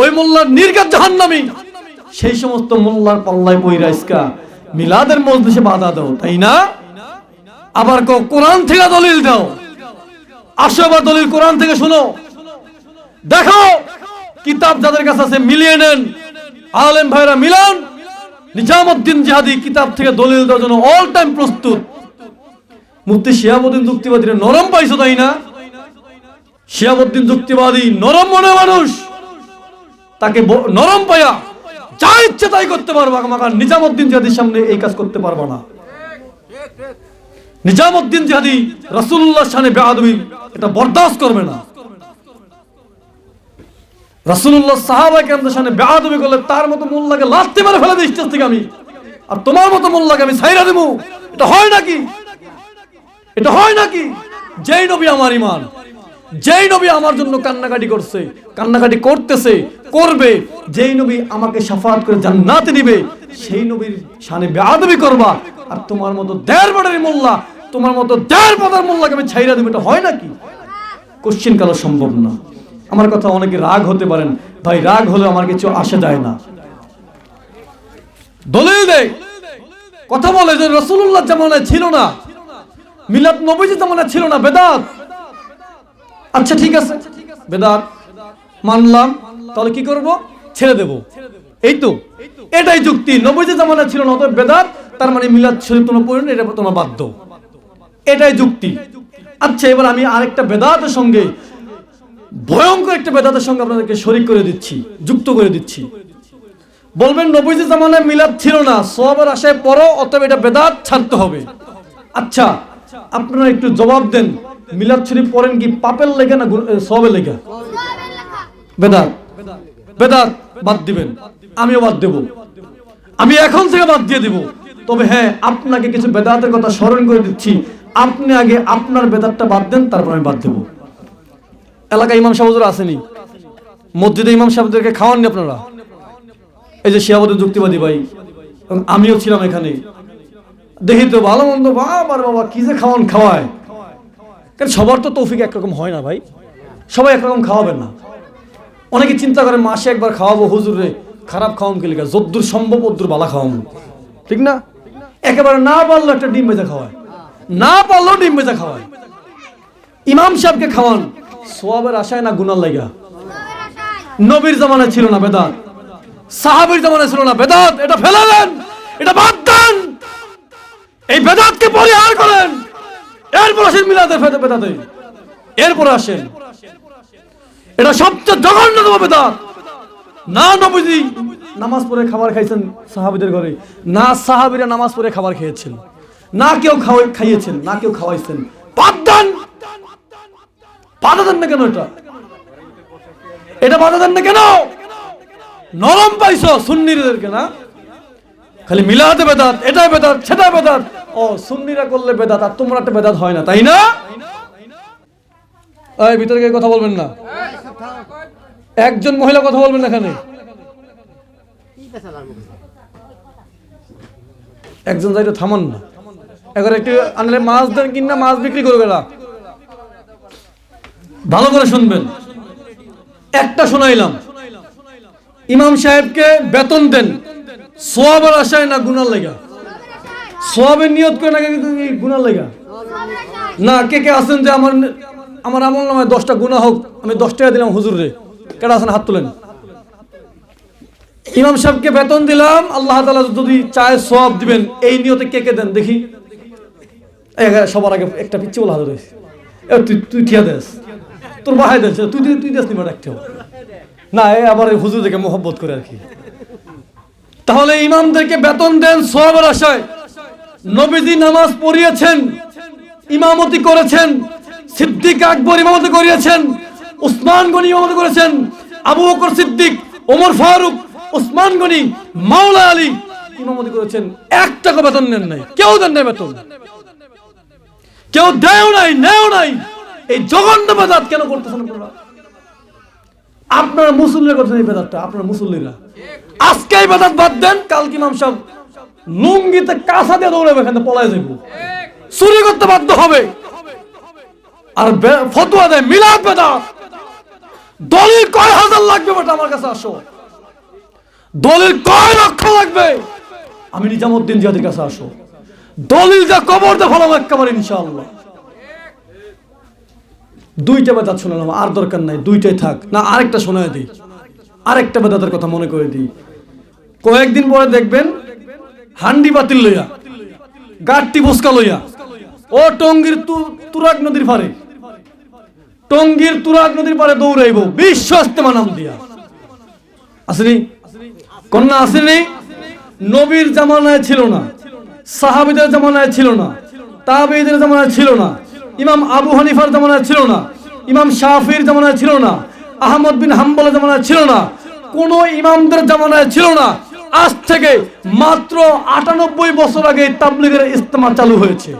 ওই মোল্লার নির্ঘাত জাহান্নামী। সেই সমস্ত মোল্লার পাল্লায় পইরা ইসকা মিলাদের মজলিসে বাধা দাও, তাই না? আবার কোরআন থেকে দলিল দাও। আসো আবার দলিল কোরআন থেকে শুনো, দেখো কিতাব যাদের কাছে আছে মিলিয়ে নেন। আলেম ভাইরা মিলান। নিজামউদ্দিন জিহাদি কিতাব থেকে দলিল দেওয়ার জন্য অল টাইম প্রস্তুত। মুফতি শিহাবুদ্দিন যুক্তিবাদীরা নরম পাইছো, তাই না? শিহাবুদ্দিন যুক্তিবাদী নরম মনে মানুষ, তাকে নরম পায়া যা ইচ্ছে তাই করতে পারবা। আমার নিজামউদ্দিন জিহাদির সামনে এই কাজ করতে পারবা না। নিজামউদ্দিন জিহাদি রাসূলুল্লাহর শানে বেয়াদবি এটা বরদাস্ত করবে না। রাসূলুল্লাহ সাহাবায়ে কেরামদের শানে বেয়াদবি করলে তার মতো মোল্লাকে লাথি মেরে ফেলে দিই স্টেজ থেকে আমি, আর তোমার মতো মোল্লাকে আমি ছাইরা দেব। এটা হয় নাকি? এটা হয় নাকি? যেই নবী আমার ঈমান, যেই নবী আমার জন্য কান্নাকাটি করছে, কান্নাকাটি করতেছে, করবে, যেই নবী আমাকে শাফাআত করে জান্নাতে দিবে, সেই নবীর শানে বেয়াদবি করবা, আর তোমার মতো দেড় বাড়ির মোল্লা, তোমার মতো দেড় পাতার মোল্লাকে আমি ছাইরা দেব। এটা হয় নাকি? কোশ্চেন কালো সম্ভব না। আমার কথা অনেকে রাগ হতে পারেন, ভাই রাগ হলে আমার কিছু আসে যায় না। দলিল দেয়, কথা বলে যে রাসূলুল্লাহ জামানায় ছিল না, মিলাদ নবীজির জামানায় ছিল না, বেদাত। আচ্ছা ঠিক আছে, বেদাত মানলাম, তাহলে কি করব? ছেড়ে দেব। এই তো এটাই যুক্তি। নবীজির জামানায় ছিল না, অতএব বেদাত, তার মানে মিলাদ শরীফ তোমরা পড়ো না, এটা তোমরা বাধ্য। এটাই যুক্তি। আচ্ছা এবার আমি আরেকটা বেদাতের সঙ্গে, ভয়ঙ্কর একটা বেদাতের সঙ্গে আপনাদেরকে শরীক করে দিচ্ছি, যুক্ত করে দিচ্ছি। বলবেন নবীজির জামানায় মিলাদ ছিল না, সওয়াবের আশায় পড়ো, অতএব এটা বেদাত, ছাড়তে হবে। আচ্ছা আপনারা একটু জবাব দেন, মিলাদ শরীফ পড়েন কি পাপের লেগে না সওয়াবের লেগে? বেদাত। বেদাত বাদ দিবেন, আমিও বাদ দেব, আমি এখন থেকে বাদ দিয়ে দিব। তবে হ্যাঁ, আপনাকে কিছু বেদাতের কথা স্মরণ করে দিচ্ছি। আপনি আগে আপনার বেদাতটা বাদ দেন, তারপর আমি বাদ দেব। এলাকায় ইমাম সাহেব হুজুর আসেনি, মসজিদে ইমাম সাহেবদেরকে খাওয়াননি আপনারা? এই যে শিহাবুদ্দিন যুক্তিবাদী ভাই, আমিও ছিলাম এখানে, দেখি তো ভালো মন্দ, বাবার বাবা কি যে খাওয়ায়। কারণ সবার তো তৌফিক একরকম হয় না ভাই, সবাই একরকম খাওয়াবেন না। অনেকে চিন্তা করে মাসে একবার খাওয়াবো হুজুরে, খারাপ খাওয়াম কে লিখা, যদ্দূর সম্ভব অদ্দূর বালা খাওয়াবো, ঠিক না? একেবারে না পারলো একটা ডিম ভেজা খাওয়ায়, না পারলেও ডিম ভেজা খাওয়ায়। ইমাম সাহেবকে খাওয়ান সওয়াবের আশায় না গুনার লাগা? নবীর জামানায় ছিল না বেদাত, সাহাবীর জামানায় ছিল না বেদাত, এটা ফেলে দেন, এটা বাদ দেন, এই বেদাতকে পরিহার করেন। এরপর আসেন মিলাদের বেদাতে, এরপর আসেন, এটা সবচেয়ে জঘন্যতম বেদাত। না নবীজি নামাজ পড়ে খাবার খাইছেন সাহাবীদের ঘরে, না সাহাবীরা নামাজ পড়ে খাবার খেয়েছেন, না কেউ খাইয়েছেন, না কেউ খাওয়াইছেন। বাদ দেন, বাধা দেন না কেন? এটা বাধা দেন না কেন? নরম পাইছো সুন্নিদেরকে না? খালি মিলাতে বেদাত, এটাই বেদাত, সেটাই বেদাত। ও সুন্নিরা করলে বেদাত, আর তোমরা একটা বেদাত হয় না, তাই না? এই ভিতরে কে কথা বলবেন না? একজন মহিলা কথা বলবেন না এখানে। একজন যাইতে থামান না, এখন একটু আনলে মাছ দেন কিনা মাছ বিক্রি করবে না। ভালো করে শুনবেন, একটা শোনাইলাম, ইমাম সাহেবকে বেতন দেন সওয়াবের আশায় না গুনার লাগা? সওয়াবের নিয়ত করে না গুনার লাগা? না কে কে আছেন যে আমার আমল নামায় 10টা গুনাহ হোক, আমি 10 টাকা দিলাম হুজুরে? কেডা আছেন হাত তুলেন। ইমাম সাহেবকে বেতন দিলাম, আল্লাহ তাআলা যদি চায় সওয়াব দিবেন, এই নিয়তে কে কে দেন দেখি? সবার আগে একটা পিচ্ছি বলা হাত রয়েছে, তুই ঠিয়া দেস, তোর বাহাই দেন, তুই দেস নিবা একটা না, আবার হুজুর থেকে মোহব্বত করে আর কি। তাহলে ইমামদেরকে বেতন দেন সওয়াবের আশায়। নবীজি নামাজ পড়িয়েছেন, ইমামতি করেছেন, সিদ্দিক আকবর ইমামতি করিয়েছেন, উসমান গনি ইমামতি করেছেন, আবু বকর সিদ্দিক, ওমর ফারুক, উসমান গনি, মাওলা আলী ইমামতি করেছেন। 1 টাকা বেতন নেন নাই, কেউ দেন নাই বেতন, কেউ দেও নাই, নেও নাই। এই জঘন্য বেদাত কেন করতেছেন আপনারা? আপনারা মুসল্লিরা করছেন এই বেদাতটা, আপনারা মুসল্লিরা। আজকে এই বেদাত বাদ দেন, কালকে ইমাম সাহেব লুঙ্গিতে কাঁসা দিয়ে দৌড়াবে, এখানে পলায় যাবো, চুরি করতে বাধ্য হবে। আর ফতোয়া দেয় মিলাদ বেদাত, দলিল কয় হাজার লাগবে বেটা আমার কাছে আসো, দলিল কয় লক্ষ লাগবে আমি নিজামুদ্দিন জিহাদের কাছে আসো, দলিল যা কবর দে ফলাম একেবারে ইনশাআল্লাহ। দুইটা বেদাত শোনালাম, আর দরকার নাই, দুইটাই থাক না, আরেকটা শোনায় দিই, আরেকটা বেদাতের কথা মনে করে দিই। কয়েকদিন পরে দেখবেন হান্ডি বাতিল লইয়া, গাট্টি ফুসকা লইয়া ও টঙ্গীর তুরাগ নদীর পারে, টঙ্গীর তুরাগ নদীর পারে দৌড়াইব বিশ্ব ইস্তেমা নাম দিয়া। আসেনি কন্যা, আসেনি? নবীর জামানায় ছিল না, সাহাবীদের জামানায় ছিল না, তাবেঈদের জামানায় ছিল না, ইমাম আবু হানিফার জামানায় ছিল না, ইমাম শাফির জামানায় ছিল না, আহমদ বিন হাম্বলের জামানায় ছিল না, কোন ইমামদের জামানায় ছিল না। আজ থেকে মাত্র ৯৮ বছর আগে তাবলীগের ইজতেমা চালু হয়েছে।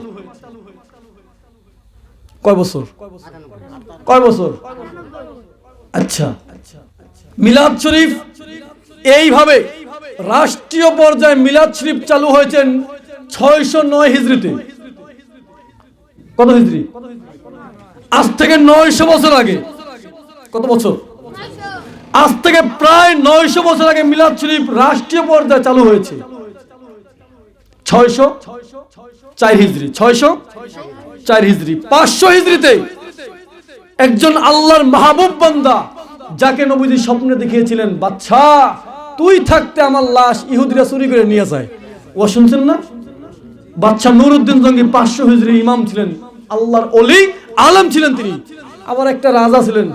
কয় বছর? কয় বছর? আচ্ছা, মিলাদ শরীফ এইভাবে রাষ্ট্রীয় পর্যায়ে মিলাদ শরীফ চালু হয়েছে ৬০৯ হিজরিতে। কত হিজরি? আজ থেকে ৯০০ বছর আগে। কত বছর? আজ থেকে প্রায় ৯০০ বছর আগে মিলাদ শরীফ রাষ্ট্রীয় পর্যায়ে চালু হয়েছে। ৬০৪ হিজরি, ৬০৪ হিজরি। ৫০০ হিজরিতে একজন আল্লাহর মাহবুব বান্দা, যাকে নবীজি স্বপ্নে দেখিয়েছিলেন, বাদশা তুই থাকতে আমার লাশ ইহুদিরা চুরি করে নিয়ে যায়। ও শুনছেন না? বাদশা নুরউদ্দিন জঙ্গি ৫০০ হিজরি ইমাম ছিলেন, আল্লাহর ওলি, আলেম ছিলেন তিনি। আবার একটা রাজা ছিলেন,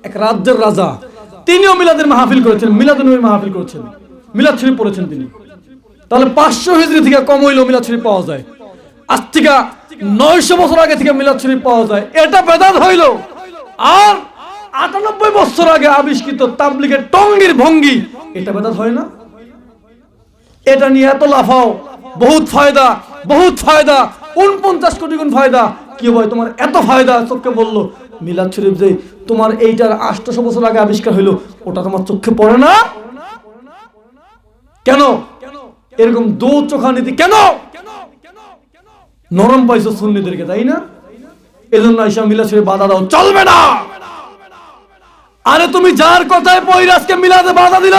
এক রাজ্যের রাজা, তিনিও মিলাদের মাহফিল করেছেন, মিলাদুন্নবীর মাহফিল করেছেন, মিলাদ শরীফ পড়েছেন তিনি। তাহলে ৫০০ হিজরি থেকে কম হইলেও মিলাদ শরীফ পাওয়া যায়। আজ থেকে ৯০০ বছর আগে থেকে মিলাদ শরীফ পাওয়া যায়, এটা বেদাত হইল। আর ৯৮ বছর আগে আবিষ্কৃত তাবলীগের টঙ্গীর ভঙ্গি, এটা বেদাত হয় না? এটা নিয়ে এত লাফাও, বহুত ফায়দা, বহুত ফায়দা, ৪৯ কোটি গুণ ফায়দা। কি ভাই তোমার এত ফায়দা? চোখে বললো মিলাদ শরীফ যে তোমার এইটার ৮০০ বছর আগে আবিষ্কার হইলো, ওটা তোমার চোখে পড়ে না কেন? এরকম দো চোখা নীতি কেন? নরম পাইছো সুন্নিদেরকে, তাই না? এজন্য আইসা মিলাদ শরীফ বাধা দাও, চলবে না। আরে তুমি যার কথায় পয়রা আজকে মিলাদে বাধা দিল,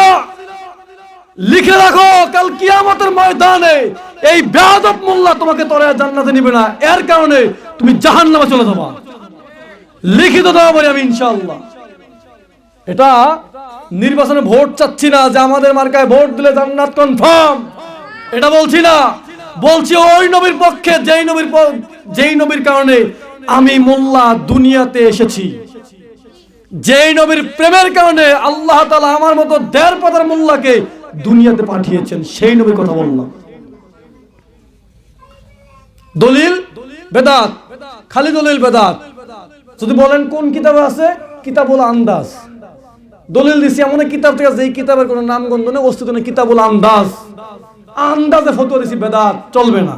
লিখে রাখো কাল কিয়ামতের ময়দানে এই বেয়াদব মোল্লা তোমাকে তরায় জান্নাতে নিবে না, এর কারণে তুমি জাহান্নামে চলে যাবা। লিখিত দেওয়া বলি আমি ইনশাআল্লাহ। এটা নির্বাচনে ভোট চাচ্ছি না যে আমাদের মার্কায় ভোট দিলে জান্নাত কনফার্ম, এটা বলছি না। বলছি ওই নবীর পক্ষে যেই নবীর কারণে আমি মোল্লা দুনিয়াতে এসেছি, যেই নবীর প্রেমের কারণে আল্লাহ তাআলা আমার মতো ১.৫ পাতার মোল্লাকে দুনিয়াতে পাঠিয়েছেন, সেই নবীর কথা বললাম। দলিল বেদাত, খালি দলিল বেদাত। যদি বলেন কোন কিতাবে আছে, কিতাবুল আন্দাজ। দলিল দিছি এমন এক কিতাব থেকে যেই কিতাবের কোনো নামগন্ধ নেই, অস্তিত্ব নেই, কিতাবুল আন্দাজ। আন্দাজে ফতোয়া দিছি, বেদাত চলবে না।